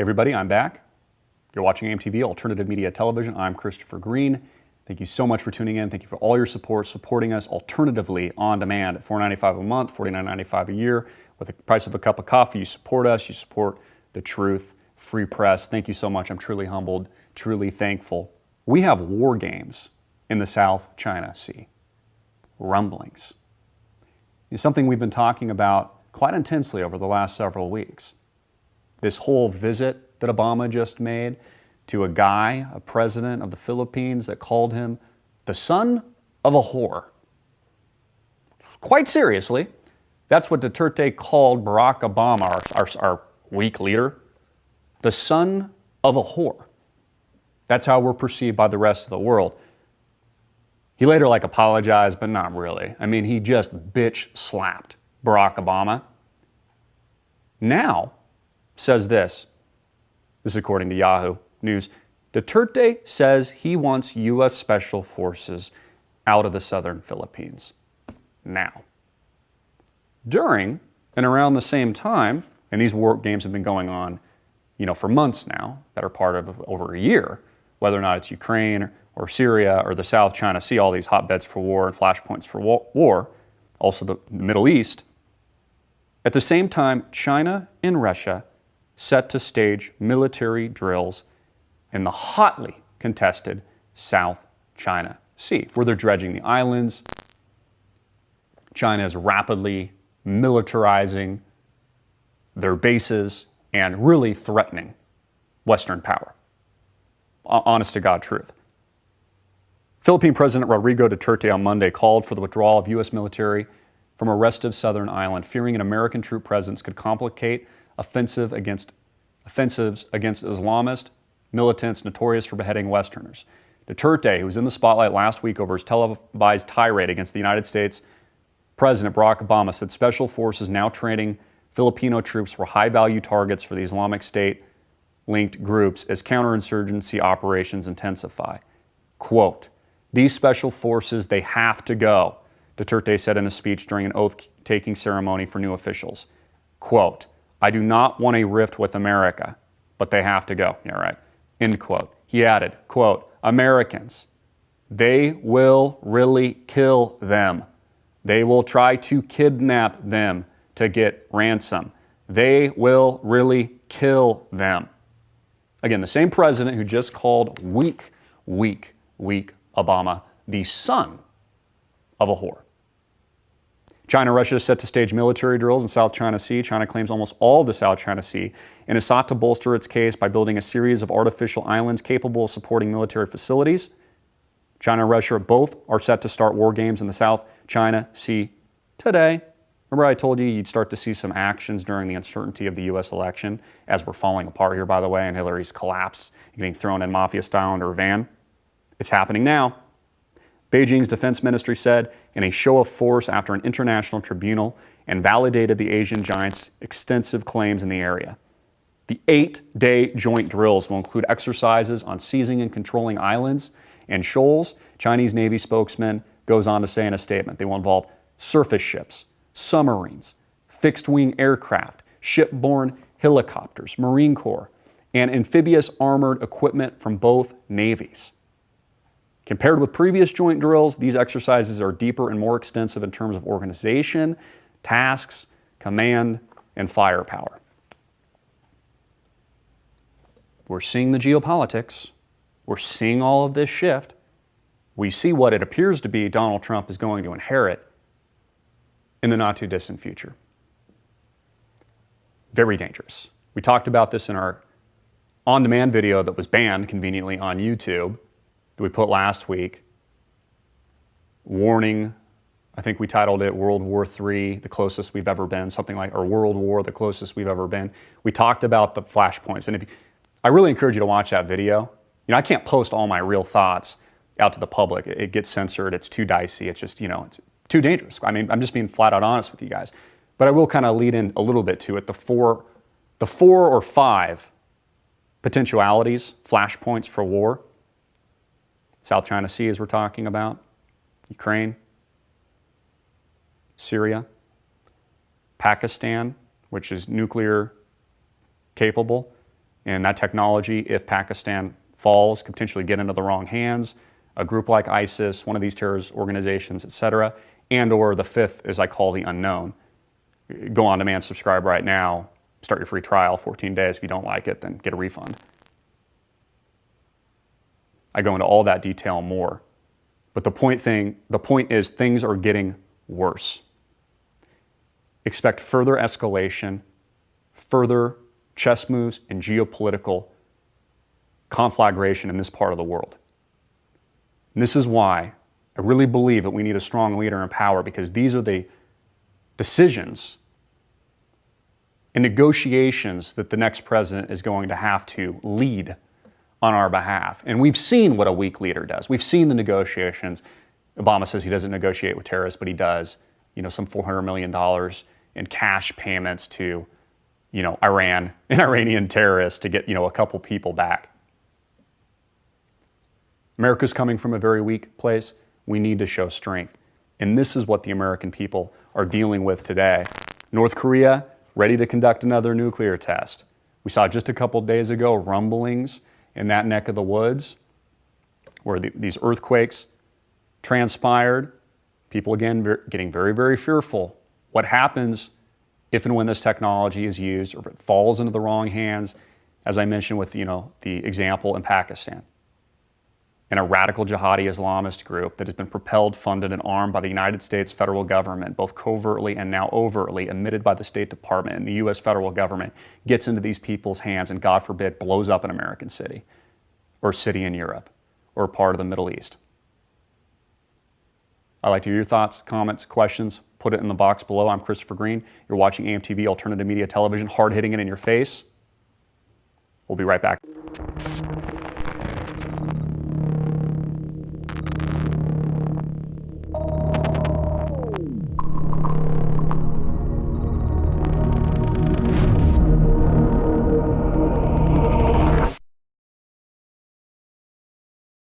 Hey everybody, I'm back. You're watching AMTV, Alternative Media Television. I'm Christopher Green. Thank you so much for tuning in. Thank you for all your support, supporting us alternatively on demand at $4.95 a month, $49.95 a year. With the price of a cup of coffee, you support us, you support the truth, free press. Thank you so much. I'm truly humbled, truly thankful. We have war games in the South China Sea. Rumblings. It's something we've been talking about quite intensely over the last several weeks. This whole visit that Obama just made to a guy, a president of the Philippines, that called him the son of a whore. Quite seriously, that's what Duterte called Barack Obama, our weak leader, the son of a whore. That's how we're perceived by the rest of the world. He later apologized, but not really. I mean, he just bitch slapped Barack Obama. Now, says this is according to Yahoo News, Duterte says he wants U.S. Special Forces out of the southern Philippines now. During and around the same time, and these war games have been going on, for months now, that are part of over a year, whether or not it's Ukraine or Syria or the South China Sea, all these hotbeds for war and flashpoints for war, also the Middle East. At the same time, China and Russia set to stage military drills in the hotly contested South China Sea, where they're dredging the islands. China is rapidly militarizing their bases and really threatening Western power. Honest to God truth. Philippine President Rodrigo Duterte on Monday called for the withdrawal of U.S. military from a restive southern island, fearing an American troop presence could complicate offensives against Islamist militants notorious for beheading Westerners. Duterte, who was in the spotlight last week over his televised tirade against the United States President Barack Obama, said special forces now training Filipino troops were high-value targets for the Islamic State-linked groups as counterinsurgency operations intensify. Quote, "These special forces, they have to go," Duterte said in a speech during an oath-taking ceremony for new officials. Quote, "I do not want a rift with America, but they have to go." Yeah, right. End quote. He added, quote, "Americans, they will really kill them. They will try to kidnap them to get ransom. They will really kill them." Again, the same president who just called weak Obama the son of a whore. China and Russia is set to stage military drills in South China Sea. China claims almost all of the South China Sea and has sought to bolster its case by building a series of artificial islands capable of supporting military facilities. China and Russia both are set to start war games in the South China Sea today. Remember I told you you'd start to see some actions during the uncertainty of the U.S. election, as we're falling apart here, by the way, and Hillary's collapse, getting thrown in mafia style into her van. It's happening now. Beijing's defense ministry said in a show of force after an international tribunal and validated the Asian giant's extensive claims in the area. The 8-day joint drills will include exercises on seizing and controlling islands and shoals. Chinese Navy spokesman goes on to say in a statement they will involve surface ships, submarines, fixed-wing aircraft, shipborne helicopters, Marine Corps, and amphibious armored equipment from both navies. Compared with previous joint drills, these exercises are deeper and more extensive in terms of organization, tasks, command, and firepower. We're seeing the geopolitics. We're seeing all of this shift. We see what it appears to be Donald Trump is going to inherit in the not-too-distant future. Very dangerous. We talked about this in our on-demand video that was banned conveniently on YouTube that we put last week. Warning, I think we titled it World War III, the closest we've ever been, something like, or World War, the closest we've ever been. We talked about the flashpoints. And I really encourage you to watch that video. I can't post all my real thoughts out to the public. It gets censored. It's too dicey. It's just, it's too dangerous. I mean, I'm just being flat out honest with you guys. But I will kind of lead in a little bit to it. The four or five potentialities, flashpoints for war. South China Sea, as we're talking about, Ukraine, Syria, Pakistan, which is nuclear capable, And that technology, if Pakistan falls, could potentially get into the wrong hands, a group like ISIS, one of these terrorist organizations, etc., and or the fifth is I call the unknown. Go on demand, subscribe right now, start your free trial, 14 days. If you don't like it, then get a refund. I go into all that detail and more. But the point is things are getting worse. Expect further escalation, further chess moves, and geopolitical conflagration in this part of the world. And this is why I really believe that we need a strong leader in power, because these are the decisions and negotiations that the next president is going to have to lead on our behalf. And we've seen what a weak leader does. We've seen the negotiations. Obama says he doesn't negotiate with terrorists, but he does. Some $400 million in cash payments to, Iran and Iranian terrorists to get, a couple people back. America's coming from a very weak place. We need to show strength. And this is what the American people are dealing with today. North Korea, ready to conduct another nuclear test. We saw just a couple days ago rumblings in that neck of the woods where these earthquakes transpired. People, again, getting very, very fearful. What happens if and when this technology is used or if it falls into the wrong hands, as I mentioned with the example in Pakistan, and a radical jihadi Islamist group that has been propelled, funded, and armed by the United States federal government, both covertly and now overtly, admitted by the State Department and the U.S. federal government, gets into these people's hands and, God forbid, blows up an American city or city in Europe or part of the Middle East. I'd like to hear your thoughts, comments, questions. Put it in the box below. I'm Christopher Green. You're watching AMTV Alternative Media Television, hard-hitting it in your face. We'll be right back.